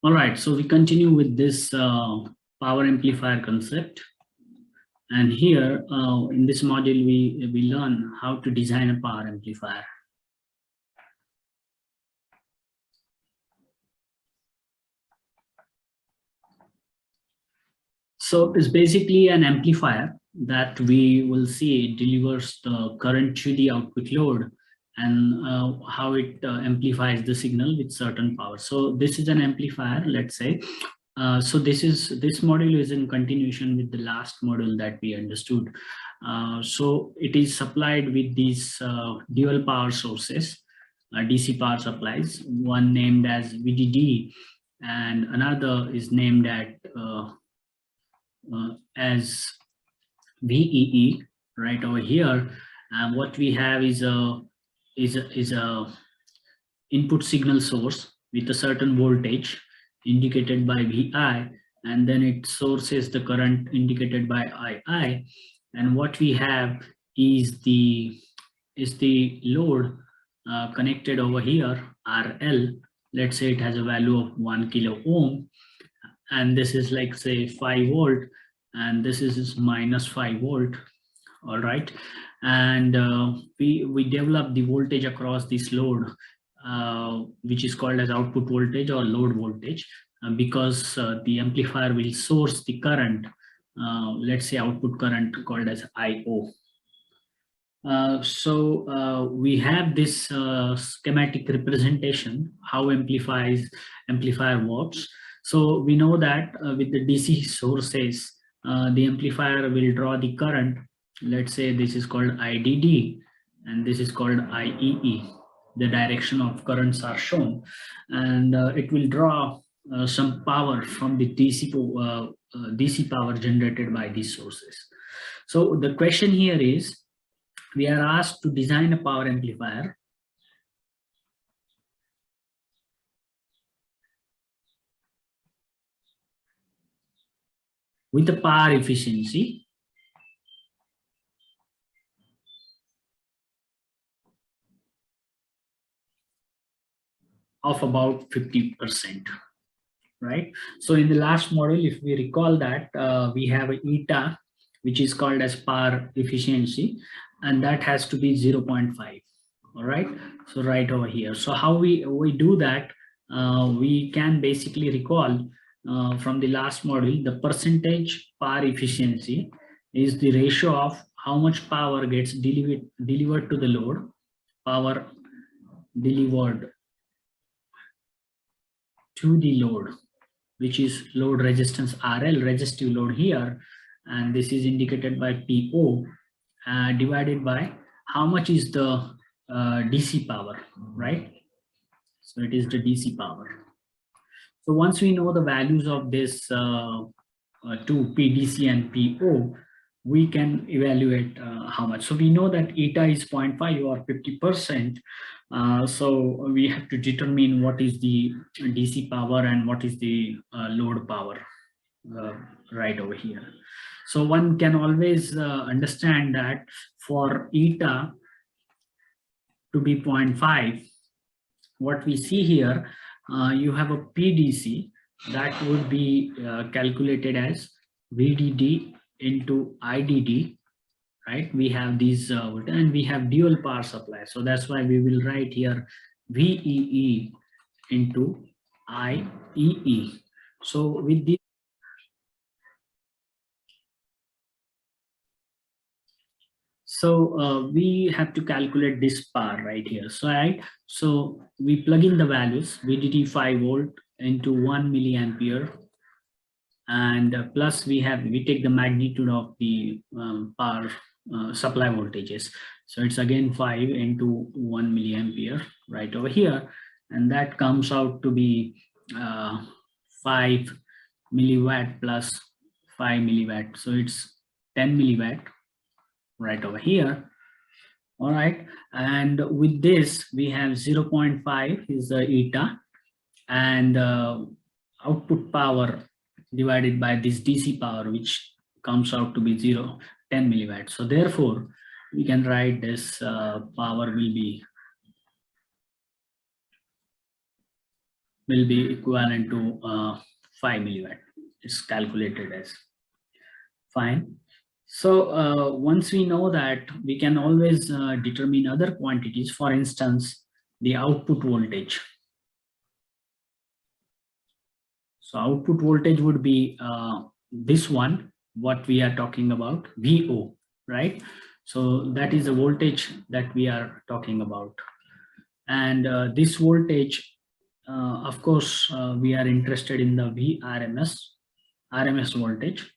All right, so we continue with this power amplifier concept. And here in this module, we learn how to design a power amplifier. So it's basically an amplifier that we will see delivers the current to the output load and how it amplifies the signal with certain power. So this is an amplifier, let's say. So this module is in continuation with the last module that we understood. So it is supplied with these dual power sources, DC power supplies, one named as VDD and another is named as VEE right over here. And what we have is a input signal source with a certain voltage indicated by VI, and then it sources the current indicated by II. And what we have is the load connected over here, RL. Let's say it has a value of 1 kilo ohm, and this is like say 5 volt, and this is minus 5 volt. All right, and we develop the voltage across this load, which is called as output voltage or load voltage, because the amplifier will source the current, let's say output current called as IO. So we have this schematic representation how amplifier works. So we know that with the DC sources, the amplifier will draw the current. Let's say this is called IDD and this is called IEE. The direction of currents are shown, and it will draw some power from the DC power generated by these sources. So the question here is, we are asked to design a power amplifier with a power efficiency of about 50%, right? So in the last model, if we recall that we have a eta, which is called as power efficiency, and that has to be 0.5. All right, so right over here. So how we do that, we can basically recall from the last model, the percentage power efficiency is the ratio of how much power gets delivered to the load, power delivered to the load, which is load resistance RL, resistive load here, and this is indicated by PO, divided by how much is the DC power, right? So it is the DC power. So once we know the values of this two, PDC and PO, we can evaluate how much. So we know that eta is 0.5 or 50%. So we have to determine what is the DC power and what is the load power right over here. So one can always understand that for eta to be 0.5, what we see here, you have a PDC that would be calculated as VDD into IDD, right? We have these and we have dual power supply. So that's why we will write here VEE into IEE. So with this, so we have to calculate this power right here. So so we plug in the values, VDD 5 volt into 1 milliampere, and plus we take the magnitude of the power supply voltages. So it's again 5 into 1 milliampere right over here, and that comes out to be 5 milliwatt plus 5 milliwatt. So it's 10 milliwatt right over here. All right, and with this we have 0.5 is the eta, and output power divided by this DC power, which comes out to be 10 milliwatt. So therefore we can write this power will be will be equivalent to 5 milliwatt. It's calculated as. Fine. So once we know that, we can always determine other quantities. For instance, the output voltage. So output voltage would be this one, what we are talking about, VO, right? So that is the voltage that we are talking about. And this voltage, of course, we are interested in the RMS voltage.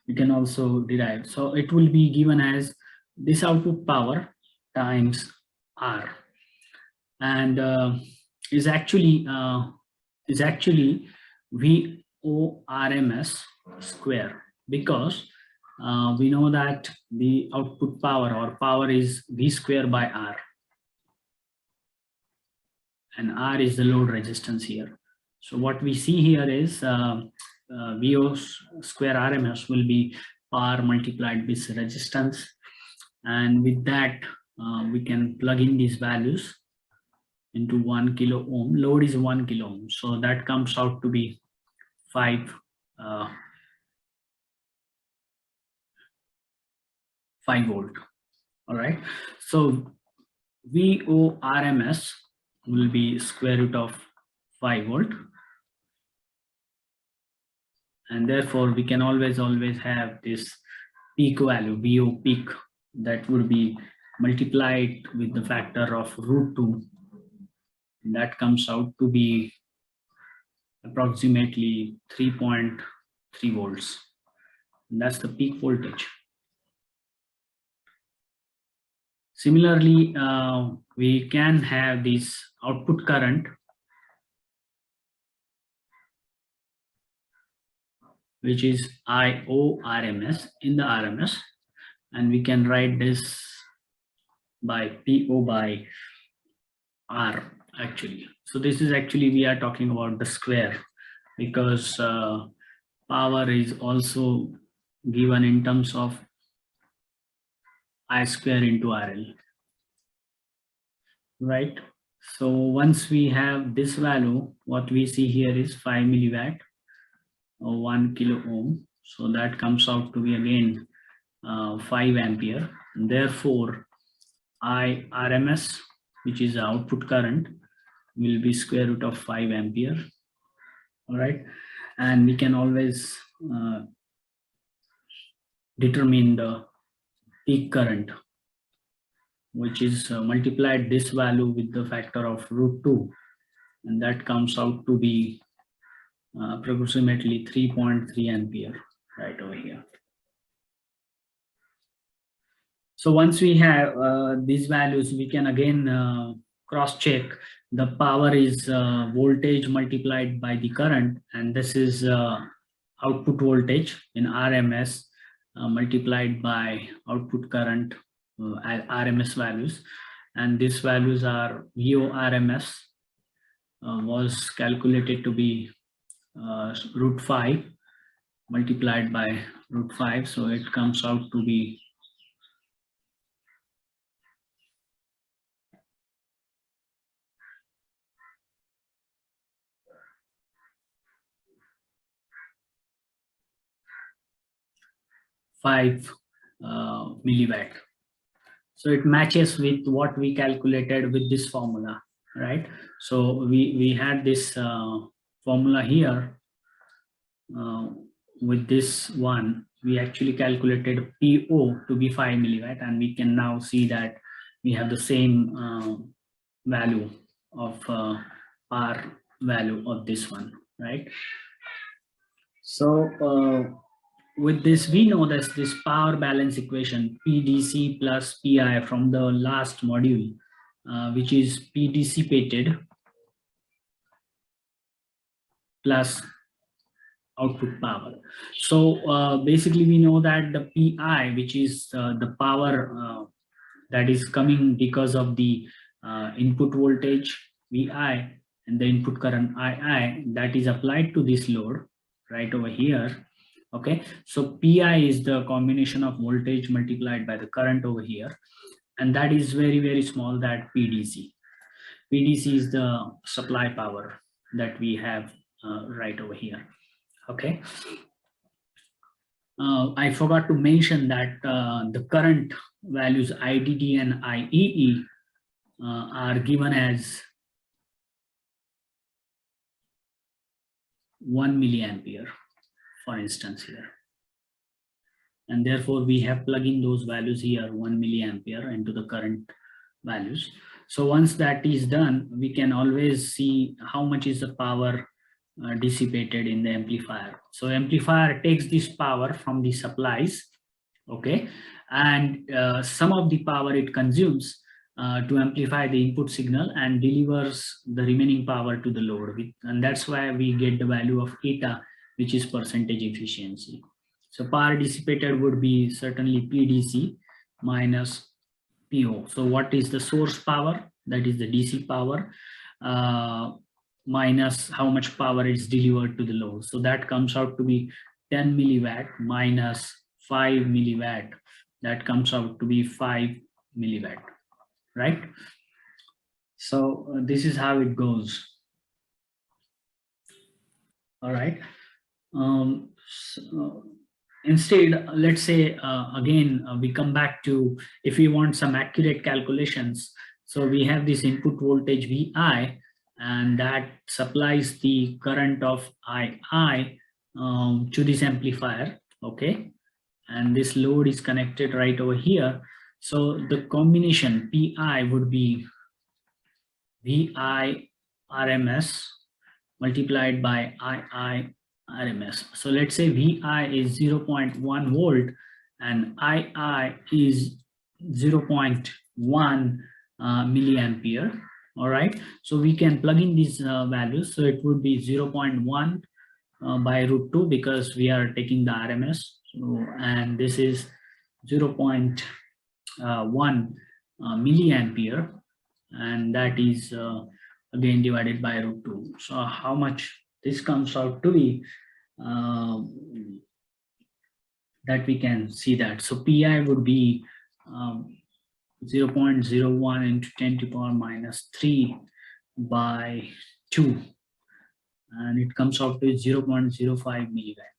We can also derive. So it will be given as this output power times R, and is actually VORMS square, because we know that the output power or power is V square by R, and R is the load resistance here. So what we see here is VO square RMS will be power multiplied with resistance, and with that we can plug in these values into 1 kilo ohm. Load is 1 kilo ohm, so that comes out to be 5 volt. All right, so VORMS will be square root of 5 volt, and therefore we can always have this peak value, VO peak, that would be multiplied with the factor of √2. That comes out to be approximately 3.3 volts. And that's the peak voltage. Similarly, we can have this output current, which is IORMS in the RMS, and we can write this by PO by R actually. So this is actually, we are talking about the square, because power is also given in terms of I square into RL, right? So once we have this value, what we see here is 5 milliwatt or 1 kilo ohm. So that comes out to be again 5 ampere. And therefore, IRMS, which is the output current, will be square root of 5 ampere. All right, and we can always determine the peak current, which is multiplied this value with the factor of √2, and that comes out to be approximately 3.3 ampere right over here. So once we have these values, we can again cross check. The power is voltage multiplied by the current, and this is output voltage in RMS multiplied by output current RMS values, and these values are VORMS was calculated to be √5 multiplied by √5, so it comes out to be 5 milliwatt. So it matches with what we calculated with this formula, right? So we had this formula here. With this one, we actually calculated PO to be 5 milliwatt, and we can now see that we have the same value of power value of this one, right? So with this, we know that this power balance equation, PDC plus PI from the last module, which is P dissipated plus output power. So basically we know that the PI, which is the power that is coming because of the input voltage VI and the input current II, that is applied to this load right over here. Okay, so PI is the combination of voltage multiplied by the current over here, and that is very, very small, that PDC. PDC is the supply power, that we have right over here. Okay. I forgot to mention that the current values IDD and IEE are given as 1 milliampere, for instance here. And therefore we have plugged in those values here, 1 milliampere into the current values. So once that is done, we can always see how much is the power dissipated in the amplifier. So amplifier takes this power from the supplies, okay, and some of the power it consumes to amplify the input signal and delivers the remaining power to the load, and that's why we get the value of eta, which is percentage efficiency. So power dissipated would be certainly PDC minus PO. So what is the source power? That is the DC power minus how much power is delivered to the load. So that comes out to be 10 milliwatt minus 5 milliwatt. That comes out to be 5 milliwatt, right? So this is how it goes. All right. Instead, let's say, again, we come back to, if we want some accurate calculations, so we have this input voltage VI, and that supplies the current of II to this amplifier, okay? And this load is connected right over here. So the combination PI would be VI RMS multiplied by II RMS. So let's say VI is 0.1 volt and II is 0.1 milliampere. All right, so we can plug in these values. So it would be 0.1 by root 2 because we are taking the RMS. So, and this is 0.1 milliampere, and that is again divided by root 2. So how much this comes out to be, that we can see that. So PI would be 0.01 into 10 to the power minus 3 by 2, and it comes out to 0.05 milliwatt.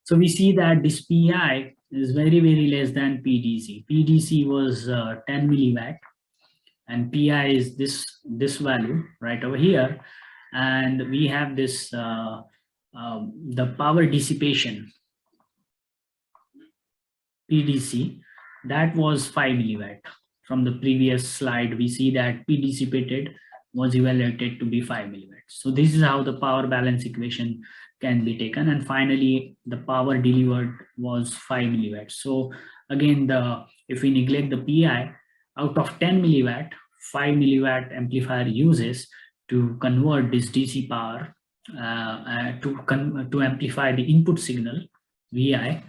So we see that this PI is very, very less than PDC. PDC was 10 milliwatt, and PI is this value right over here. And we have this, the power dissipation, PDC, that was 5 milliwatt. From the previous slide, we see that P dissipated was evaluated to be 5 milliwatt. So this is how the power balance equation can be taken. And finally, the power delivered was 5 milliwatt. So again, if we neglect the PI, out of 10 milliwatt, 5 milliwatt amplifier uses to convert this DC power to amplify the input signal VI,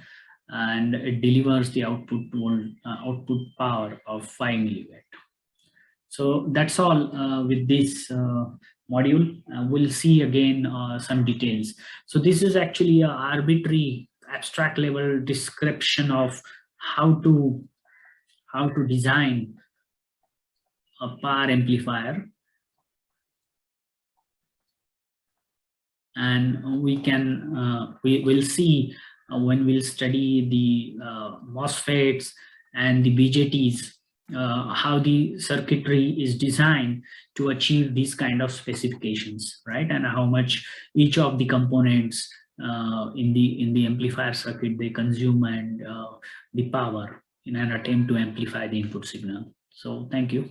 and it delivers the output power of 5 milliwatt. So that's all with this module. We'll see again some details. So this is actually an arbitrary abstract level description of how to design a power amplifier, and we will see when we'll study the MOSFETs and the BJTs, how the circuitry is designed to achieve these kind of specifications, right? And how much each of the components in the amplifier circuit they consume, and the power in an attempt to amplify the input signal. So thank you.